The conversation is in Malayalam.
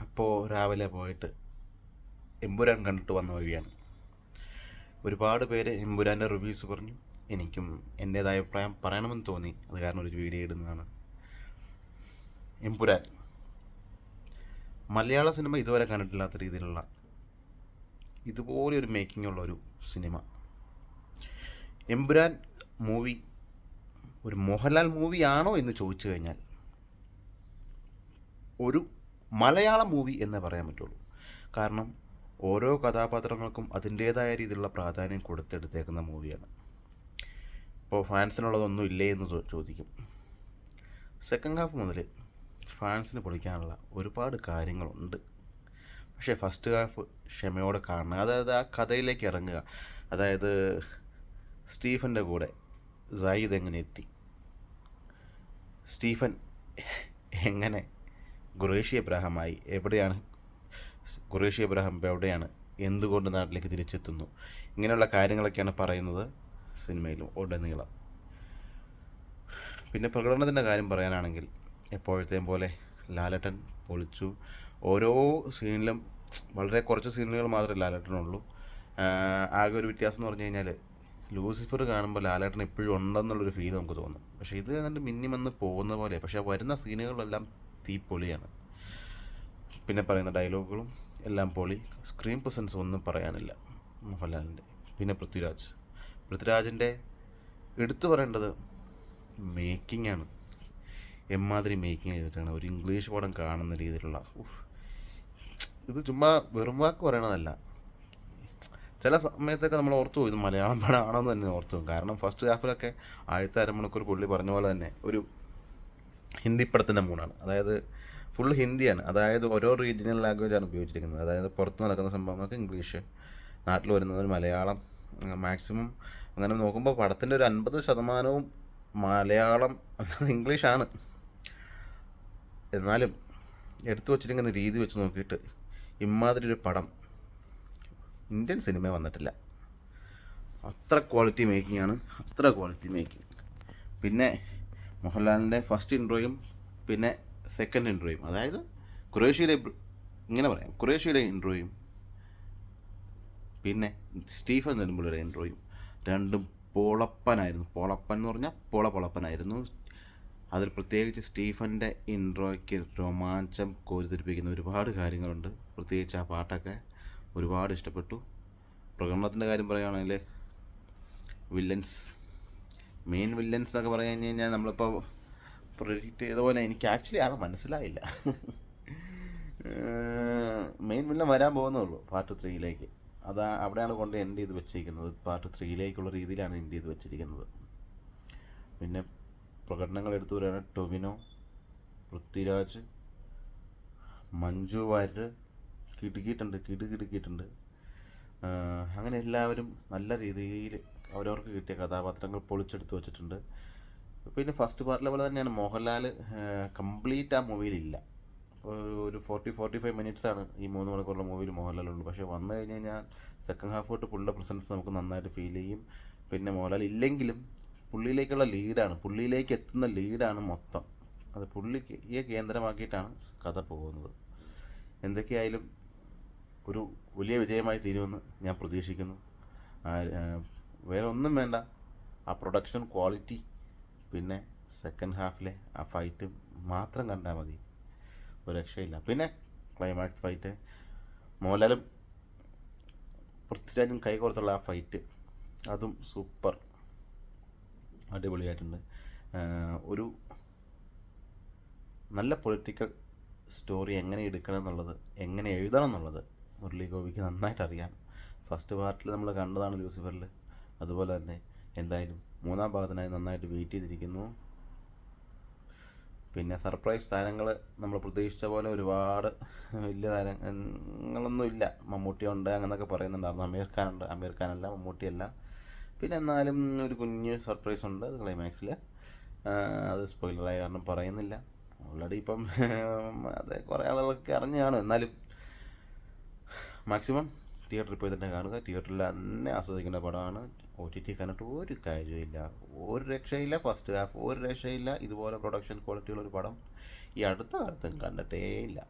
അപ്പോൾ രാവിലെ പോയിട്ട് എമ്പുരാൻ കണ്ടിട്ട് വന്ന വഴിയാണ്. ഒരുപാട് പേര് എമ്പുരാൻ്റെ റിവ്യൂസ് പറഞ്ഞു. എനിക്കും എൻ്റേതായ അഭിപ്രായം പറയണമെന്ന് തോന്നി. അത് കാരണം ഒരു വീഡിയോ ഇടുന്നതാണ്. എമ്പുരാൻ മലയാള സിനിമ ഇതുവരെ കണ്ടിട്ടില്ലാത്ത രീതിയിലുള്ള ഇതുപോലെ ഒരു മേക്കിംഗ് ഉള്ള ഒരു സിനിമ. എമ്പുരാൻ മൂവി ഒരു മോഹൻലാൽ മൂവിയാണോ എന്ന് ചോദിച്ചു കഴിഞ്ഞാൽ ഒരു മലയാളം മൂവി എന്നേ പറയാൻ പറ്റുള്ളൂ. കാരണം ഓരോ കഥാപാത്രങ്ങൾക്കും അതിൻ്റേതായ രീതിയിലുള്ള പ്രാധാന്യം കൊടുത്തെടുത്തേക്കുന്ന മൂവിയാണ്. ഇപ്പോൾ ഫാൻസിനുള്ളതൊന്നും ഇല്ലേ എന്ന് ചോദിക്കും. സെക്കൻഡ് ഹാഫ് മുതൽ ഫാൻസിന് പൊളിക്കാനുള്ള ഒരുപാട് കാര്യങ്ങളുണ്ട്. പക്ഷേ ഫസ്റ്റ് ഹാഫ് ക്ഷമയോടെ കാണുക, അതായത് ആ കഥയിലേക്ക് ഇറങ്ങുക. അതായത് സ്റ്റീഫൻ്റെ കൂടെ സായിദ് എങ്ങനെ എത്തി, സ്റ്റീഫൻ എങ്ങനെ ഖുറേഷി എബ്രഹാമായി, എവിടെയാണ് ഖുറേഷി എബ്രഹാം എവിടെയാണ്, എന്തുകൊണ്ട് നാട്ടിലേക്ക് തിരിച്ചെത്തുന്നു, ഇങ്ങനെയുള്ള കാര്യങ്ങളൊക്കെയാണ് പറയുന്നത് സിനിമയിൽ ഉടനീളം. പിന്നെ പ്രകടനത്തിൻ്റെ കാര്യം പറയാനാണെങ്കിൽ എപ്പോഴത്തെയും പോലെ ലാലേട്ടൻ പൊളിച്ചു. ഓരോ സീനിലും വളരെ കുറച്ച് സീനുകൾ മാത്രമേ ലാലേട്ടനുള്ളൂ. ആകെ ഒരു വ്യത്യാസം എന്ന് പറഞ്ഞു കഴിഞ്ഞാൽ ലൂസിഫർ കാണുമ്പോൾ ലാലേട്ടൻ എപ്പോഴും ഉണ്ടെന്നുള്ളൊരു ഫീൽ നമുക്ക് തോന്നും. പക്ഷേ ഇത് കണ്ട് മിന്നിമെന്ന് പോകുന്ന പോലെ. പക്ഷേ വരുന്ന സീനുകളെല്ലാം തീപ്പൊളിയാണ്. പിന്നെ പറയുന്ന ഡയലോഗുകളും എല്ലാം പൊളി. സ്ക്രീൻ പ്രസൻസ് ഒന്നും പറയാനില്ല മോഹൻലാലിൻ്റെ. പിന്നെ പൃഥ്വിരാജിൻ്റെ എടുത്തു പറയേണ്ടത് മേക്കിംഗ് ആണ്. എമ്മാതിരി മേക്കിംഗ് ചെയ്തിട്ടാണ് ഒരു ഇംഗ്ലീഷ് പടം കാണുന്ന രീതിയിലുള്ള. ഇത് ചുമ്മാ വെറും വാക്ക് പറയണതല്ല. ചില സമയത്തൊക്കെ നമ്മൾ ഓർത്തു പോകും ഇത് മലയാളം പടമാണോ എന്ന് തന്നെ ഓർത്തു പോകും. കാരണം ഫസ്റ്റ് ഹാഫിലൊക്കെ ആദ്യത്തെ അരമണിക്കൂർ പുള്ളി പറഞ്ഞ പോലെ തന്നെ ഒരു ഹിന്ദി പടത്തിൻ്റെ മൂടാണ്. അതായത് ഫുൾ ഹിന്ദിയാണ്. അതായത് ഓരോ റീജിയണൽ ലാംഗ്വേജാണ് ഉപയോഗിച്ചിരിക്കുന്നത്. അതായത് പുറത്ത് നടക്കുന്ന സംഭവങ്ങൾക്ക് ഇംഗ്ലീഷ്, നാട്ടിൽ വരുന്നത് മലയാളം. മാക്സിമം അങ്ങനെ നോക്കുമ്പോൾ പടത്തിൻ്റെ ഒരു 50% മലയാളം ഇംഗ്ലീഷാണ്. എന്നാലും എടുത്തു വച്ചിരിക്കുന്ന രീതി വെച്ച് നോക്കിയിട്ട് ഇമാതിരി ഒരു പടം ഇന്ത്യൻ സിനിമ വന്നിട്ടില്ല. അത്ര ക്വാളിറ്റി മേക്കിംഗ് ആണ്, അത്ര ക്വാളിറ്റി മേക്കിംഗ്. പിന്നെ മോഹൻലാലിൻ്റെ ഫസ്റ്റ് ഇൻട്രോയും പിന്നെ സെക്കൻഡ് ഇൻട്രോയും, അതായത് ഖുറേഷിയുടെ ഇങ്ങനെ പറയാം ഖുറേഷിയുടെ ഇൻട്രോയും പിന്നെ സ്റ്റീഫൻ നെടുമ്പുള്ളിയുടെ ഇൻട്രോയും രണ്ടും പൊളപ്പനായിരുന്നു. പൊളപ്പൻ എന്ന് പറഞ്ഞാൽ പൊളപ്പനായിരുന്നു. അതിൽ പ്രത്യേകിച്ച് സ്റ്റീഫൻ്റെ ഇൻട്രോയ്ക്ക് രോമാഞ്ചം കോരിത്തിരിപ്പിക്കുന്ന ഒരുപാട് കാര്യങ്ങളുണ്ട്. പ്രത്യേകിച്ച് ആ പാട്ടൊക്കെ ഒരുപാട് ഇഷ്ടപ്പെട്ടു. പ്രകടനത്തിൻ്റെ കാര്യം പറയുകയാണെങ്കിൽ മെയിൻ വില്ലൻസ് എന്നൊക്കെ പറഞ്ഞു കഴിഞ്ഞാൽ നമ്മളിപ്പോൾ പ്രെഡിക്റ്റ് ചെയ്ത പോലെ എനിക്ക് ആക്ച്വലി ആളെ മനസ്സിലായില്ല. മെയിൻ വില്ലൻ വരാൻ പോകുന്നുള്ളൂ പാർട്ട് 3ലേക്ക്. അവിടെയാണ് കൊണ്ട് എൻഡ് ചെയ്ത് വെച്ചിരിക്കുന്നത്. പാർട്ട് 3ലേക്കുള്ള രീതിയിലാണ് എൻഡ് ചെയ്ത് വെച്ചിരിക്കുന്നത്. പിന്നെ പ്രകടനങ്ങൾ എടുത്തു വരികയാണ് ടൊവിനോ, പൃഥ്വിരാജ്, മഞ്ജു വാര്യർ കിടുക്കിയിട്ടുണ്ട്. അങ്ങനെ എല്ലാവരും നല്ല രീതിയിൽ അവരവർക്ക് കിട്ടിയ കഥാപാത്രങ്ങൾ പൊളിച്ചെടുത്ത് വെച്ചിട്ടുണ്ട്. പിന്നെ ഫസ്റ്റ് പാർട്ടിലെ പോലെ തന്നെയാണ് മോഹൻലാൽ കംപ്ലീറ്റ് ആ മൂവിയിലില്ല. ഒരു 40-45 മിനിറ്റ്സാണ് ഈ 3 മണിക്കൂറുള്ള മൂവിയിൽ മോഹൻലാലുള്ളൂ. പക്ഷേ വന്നു കഴിഞ്ഞ് കഴിഞ്ഞാൽ സെക്കൻഡ് ഹാഫ് തൊട്ട് പുള്ളിയുടെ പ്രസൻസ് നമുക്ക് നന്നായിട്ട് ഫീൽ ചെയ്യും. പിന്നെ മോഹൻലാൽ ഇല്ലെങ്കിലും പുള്ളിയിലേക്കുള്ള പുള്ളിയിലേക്ക് എത്തുന്ന ലീഡാണ് മൊത്തം. അത് പുള്ളിയെ കേന്ദ്രമാക്കിയിട്ടാണ് കഥ പോകുന്നത്. എന്തൊക്കെയായാലും ഒരു വലിയ വിജയമായി തീരുമെന്ന് ഞാൻ പ്രതീക്ഷിക്കുന്നു. വേറെ ഒന്നും വേണ്ട, ആ പ്രൊഡക്ഷൻ ക്വാളിറ്റി പിന്നെ സെക്കൻഡ് ഹാഫിലെ ആ ഫൈറ്റ് മാത്രം കണ്ടാൽ മതി, ഒരു രക്ഷയില്ല. പിന്നെ ക്ലൈമാക്സ് ഫൈറ്റ് മോഹൻലാലും പൃഥ്വിരാജും കൈകോർത്തുള്ള ആ ഫൈറ്റ് അതും സൂപ്പർ അടിപൊളിയായിട്ടുണ്ട്. ഒരു നല്ല പൊളിറ്റിക്കൽ സ്റ്റോറി എങ്ങനെ എടുക്കണം എന്നുള്ളത്, എങ്ങനെ എഴുതണം എന്നുള്ളത് മുരളി ഗോപിക്ക് നന്നായിട്ട് അറിയാം. ഫസ്റ്റ് പാർട്ടിൽ നമ്മൾ കണ്ടതാണ് ലൂസിഫറിൽ. അതുപോലെ തന്നെ എന്തായാലും 3ാം ഭാഗത്തിനായി നന്നായിട്ട് വെയിറ്റ് ചെയ്തിരിക്കുന്നു. പിന്നെ സർപ്രൈസ് താരങ്ങൾ നമ്മൾ പ്രതീക്ഷിച്ച പോലെ ഒരുപാട് വലിയ താരങ്ങളൊന്നും ഇല്ല. മമ്മൂട്ടി ഉണ്ട് അങ്ങനെയൊക്കെ പറയുന്നുണ്ടായിരുന്നു. അമീർ ഖാനല്ല, മമ്മൂട്ടിയല്ല. പിന്നെ എന്നാലും ഒരു കുഞ്ഞ് സർപ്രൈസ് ഉണ്ട്, അത് ക്ലൈമാക്സിൽ. അത് സ്പോയിലറായ കാരണം പറയുന്നില്ല. ഓൾറെഡി ഇപ്പം അത് കുറേ ആളുകളൊക്കെ അറിഞ്ഞാണ്. എന്നാലും മാക്സിമം തിയേറ്ററിൽ പോയി തന്നെ കാണുക. തിയേറ്ററിൽ തന്നെ ആസ്വദിക്കേണ്ട പടമാണ്. OTT കണ്ടിട്ട് ഒരു കാര്യമില്ല, ഒരു രക്ഷയില്ല. ഫസ്റ്റ് ഹാഫ് ഒരു രക്ഷയില്ല. ഇതുപോലെ പ്രൊഡക്ഷൻ ക്വാളിറ്റിയുള്ളൊരു പടം ഈ അടുത്ത കാലത്തും കണ്ടിട്ടേ ഇല്ല.